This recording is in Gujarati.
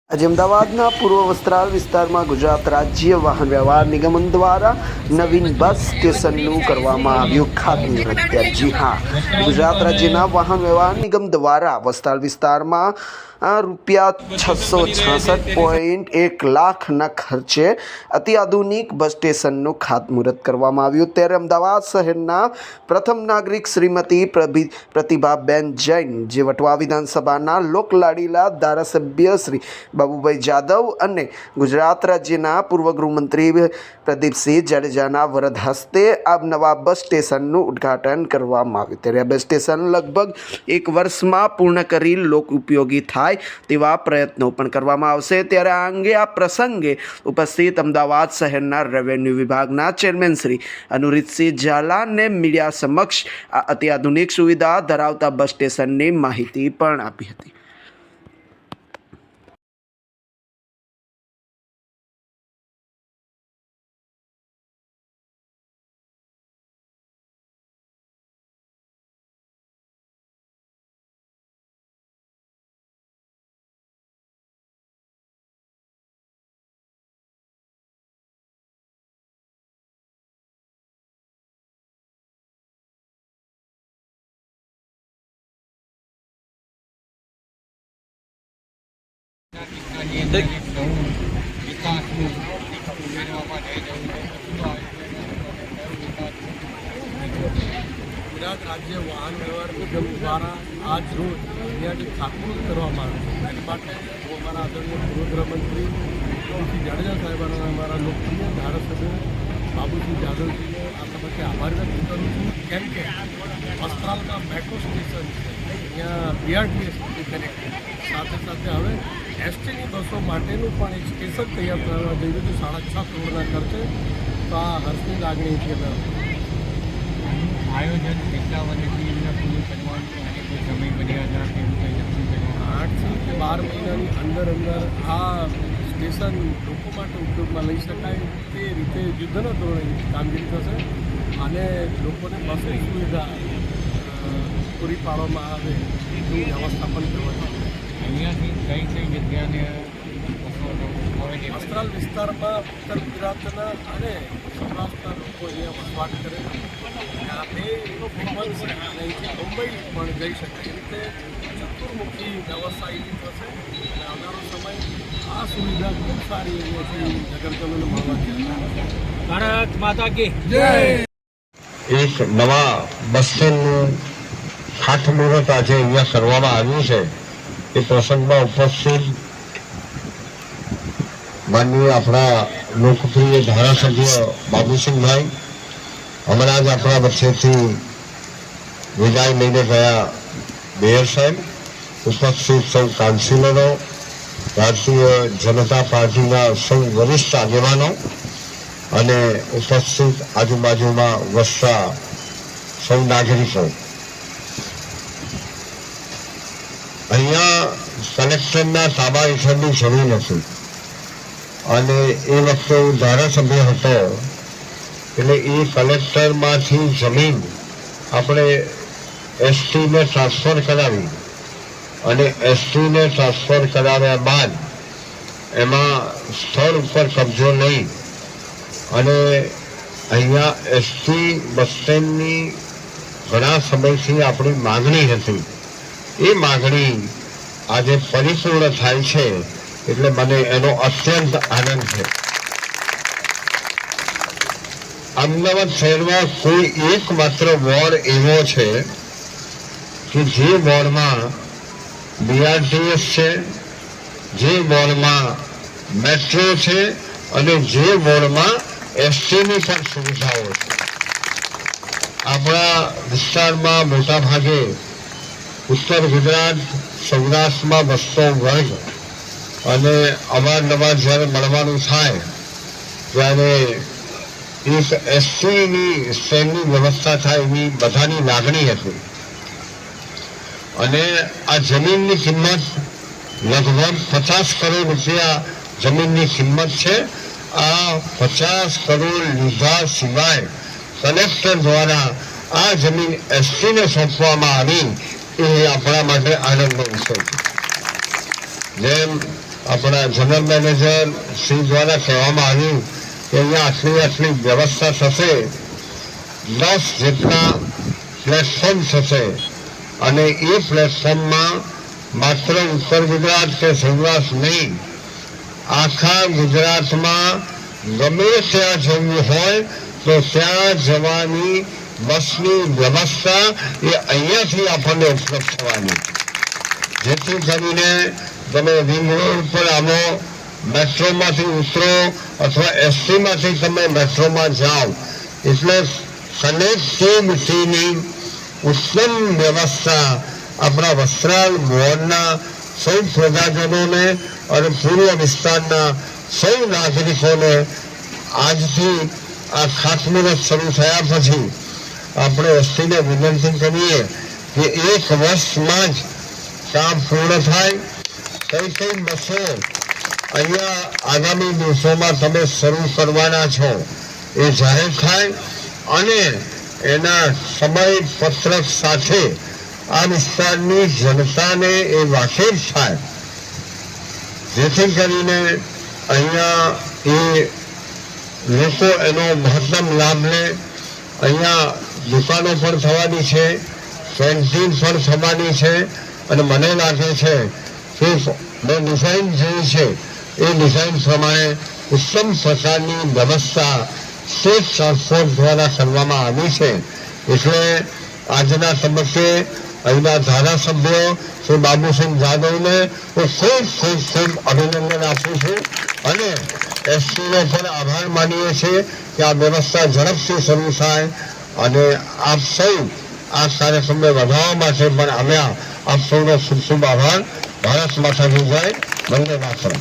આજે અમદાવાદના પૂર્વ વસ્ત્રાલ વિસ્તારમાં ગુજરાત રાજ્ય વાહન વ્યવહાર નિગમ દ્વારા નવીન બસ સ્ટેશનનું કરવામાં આવ્યું ખાતમુહૂર્ત। જી હા, ગુજરાત રાજ્યના વાહન વ્યવહાર નિગમ દ્વારા વસ્ત્રાલ વિસ્તારમાં ₹666.1 લાખના ખર્ચે અત્યાધુનિક બસ સ્ટેશનનું ખાતમુહૂર્ત કરવામાં આવ્યું। ત્યારે અમદાવાદ શહેરના પ્રથમ નાગરિક શ્રીમતી પ્રતિભાબેન જૈન, જે વટવા વિધાનસભાના લોકલાડીલા ધારાસભ્ય શ્રી બાબુભાઈ જાદવ અને ગુજરાત રાજ્યના પૂર્વ ગૃહમંત્રી પ્રદીપસિંહ જાડેજાના વરદ હસ્તે આ નવા બસ સ્ટેશનનું ઉદ્ઘાટન કરવામાં આવ્યું। ત્યારે આ બસ સ્ટેશન લગભગ 1 વર્ષમાં પૂર્ણ કરી લોક ઉપયોગી થાય તેવા પ્રયત્નો પણ કરવામાં આવશે। ત્યારે આ અંગે આ પ્રસંગે ઉપસ્થિત અમદાવાદ શહેરના રેવન્યુ વિભાગના ચેરમેન શ્રી અનુરીતસિંહ ઝાલાને મીડિયા સમક્ષ આ અત્યાધુનિક સુવિધા ધરાવતા બસ સ્ટેશનની માહિતી પણ આપી હતી। ગુજરાત રાજ્ય વાહન વ્યવહાર નિગમ દ્વારા આજ રોજ અહીંયાથી ખાતમુહૂર્ત કરવામાં આવ્યું। એની માટે હું અમારા આદરણીય પૂર્વ ગૃહમંત્રી શ્રી જાડેજા સાહેબ અને અમારા લોકપ્રિય ધારાસભ્ય બાબુસિંહ જાદવજીને આ તબક્કે આભાર વ્યક્ત કરું છું, કેમ કે વસ્ત્રાલમાં મેટ્રો સ્ટેશન છે, અહીંયા બીઆરટીએસ કનેક્ટેડ, સાથે સાથે હવે એસટીની બસો માટેનું પણ એક સ્ટેશન તૈયાર કરવા જઈ રહ્યું છે 6.5 કરોડના ખર્ચે। તો આ હર્ષની લાગણી છે। આયોજન કેટલા વર્ષથી પૂરું કરવાનું અને કોઈ સમય મર્યાદા કે એવું કંઈ નક્કી કરવાનું? 8 થી 12 મહિનાની અંદર આ સ્ટેશન લોકો માટે ઉપયોગમાં લઈ શકાય તે રીતે યુદ્ધના ધોરણે કામગીરી થશે અને લોકોને બસની સુવિધા પૂરી પાડવામાં આવે એનું વ્યવસ્થાપન કરવાનું। અહીંયાથી કઈ જગ્યાને વસ્ત્રાલ વિસ્તારમાં ઉત્તર ગુજરાતના અને સૌરાષ્ટ્રના લોકો અહીંયા વસવાટ કરે છે। આ બે ફેમસ છે અને અહીંથી મુંબઈ પણ જઈ શકે એ રીતે ચતુર્મુખી વ્યવસ્થા એવી થશે અને આવનારો સમય આ સુવિધા ખૂબ સારી અહીંયાથી નગરજનોને મળવાથી। ભારત માતા કી જય। એક નવા બસ સ્ટેન્ડનું ખાતમુહૂર્ત આજે અહીંયા કરવામાં આવ્યું છે। એ પ્રસંગમાં ઉપસ્થિત માનનીય આપણા લોકપ્રિય ધારાસભ્ય બાબુસિંહભાઈ, હમણાં જ આપણા વચ્ચેથી વિદાય લઈને ગયા મેયર સાહેબ, ઉપસ્થિત સૌ કાઉન્સિલરો, ભારતીય જનતા પાર્ટીના સૌ વરિષ્ઠ આગેવાનો અને ઉપસ્થિત આજુબાજુમાં વસતા સૌ નાગરિકો, અહીંયા કલેક્ટરના તાબા હેઠળની જમીન હતી અને એ વખતે હું ધારાસભ્ય હતો, એટલે એ કલેક્ટરમાંથી જમીન આપણે એસટીને ટ્રાન્સફર કરાવી અને એસટીને ટ્રાન્સફર કરાવ્યા બાદ એમાં સ્થળ ઉપર કબજો લઈ અને અહીંયા એસટી બસ સ્ટેન્ડની ઘણા સમયથી આપણી માગણી હતી, એ માગણી આજે પરિપૂર્ણ થાય છે એટલે મને એનો અત્યંત આનંદ છે। અમદાવાદ શહેરમાં કોઈ એકમાત્ર વોર્ડ એવો છે કે જે વોર્ડમાં બીઆરટીએસ છે, જે વોર્ડમાં મેટ્રો છે અને જે વોર્ડમાં એસટીની પણ સુવિધાઓ છે। આપણા વિસ્તારમાં મોટા ભાગે ઉત્તર ગુજરાત, સૌરાષ્ટ્રમાં વસતો વર્ગ અને અવારનવાર જ્યારે મળવાનું થાય ત્યારે એક એસટીની સ્ટેન્ડની વ્યવસ્થા થાય એવી બધાની લાગણી હતી અને આ જમીનની કિંમત લગભગ 50 કરોડ રૂપિયા જમીનની કિંમત છે। આ 50 કરોડ લીધા સિવાય કલેક્ટર દ્વારા આ જમીન એસટીને સોંપવામાં આવી એ આપણા માટે આનંદનો વિષય છે। જેમ આપણા જનરલ મેનેજર શ્રી દ્વારા કહેવામાં આવ્યું કે અહીંયા આટલી વ્યવસ્થા થશે, 10 જેટલા પ્લેટફોર્મ થશે અને એ પ્લેટફોર્મમાં માત્ર ઉત્તર ગુજરાત કે સૌરાષ્ટ્ર નહીં, આખા ગુજરાતમાં ગમે ત્યાં જવું હોય તો ત્યાં જવાની બસની વ્યવસ્થા એ અહીંયાથી આપણને ઉપલબ્ધ થવાની, જેથી કરીને તમે રિંગ રોડ પર આવો, મેટ્રોમાંથી ઉતરો અથવા એસટીમાંથી તમે મેટ્રોમાં જાઓ એટલે કનેક્ટિવિટીની ઉત્તમ વ્યવસ્થા આપણા વસ્ત્રાલ વોર્ડના સૌ પ્રજાજનોને અને પૂર્વ વિસ્તારના સૌ નાગરિકોને આજથી આ ખાતમુહૂર્ત શરૂ થયા પછી આપણે એસટીને વિનંતી કરીએ કે 1 વર્ષમાં જ કામ પૂર્ણ થાય. કઈ બસો અહીંયા આગામી દિવસોમાં તમે શરૂ કરવાના છો એ જાહેર થાય અને એના સમય પત્રક સાથે આ વિસ્તારની જનતાને એ વાકેફ થાય, જેથી કરીને અહીંયા એ લોકો એનો મહત્તમ લાભ લે. અહીંયા દુકાનો પણ થવાની છે, કેન્ટીન પણ થવાની છે અને મને લાગે છે કે મેં ડિઝાઇન જોઈ છે એ ડિઝાઇન પ્રમાણે ઉત્તમ પ્રકારની વ્યવસ્થા સ્ટેટ ટ્રાન્સપોર્ટ દ્વારા કરવામાં આવી છે. એટલે આજના તબક્કે અહીંના ધારાસભ્યો શ્રી બાબુસિંહ જાદવને હું ખૂબ અભિનંદન આપું છું અને એસટીનો પણ આભાર માનીએ છીએ કે આ વ્યવસ્થા ઝડપથી શરૂ થાય અને આપ સૌ આ કાર્યક્રમને વધારવા માટે પણ આવ્યા. આપ સૌનો ખૂબ ખૂબ આભાર. ભારત માતા કી જય. વંદે માતરમ.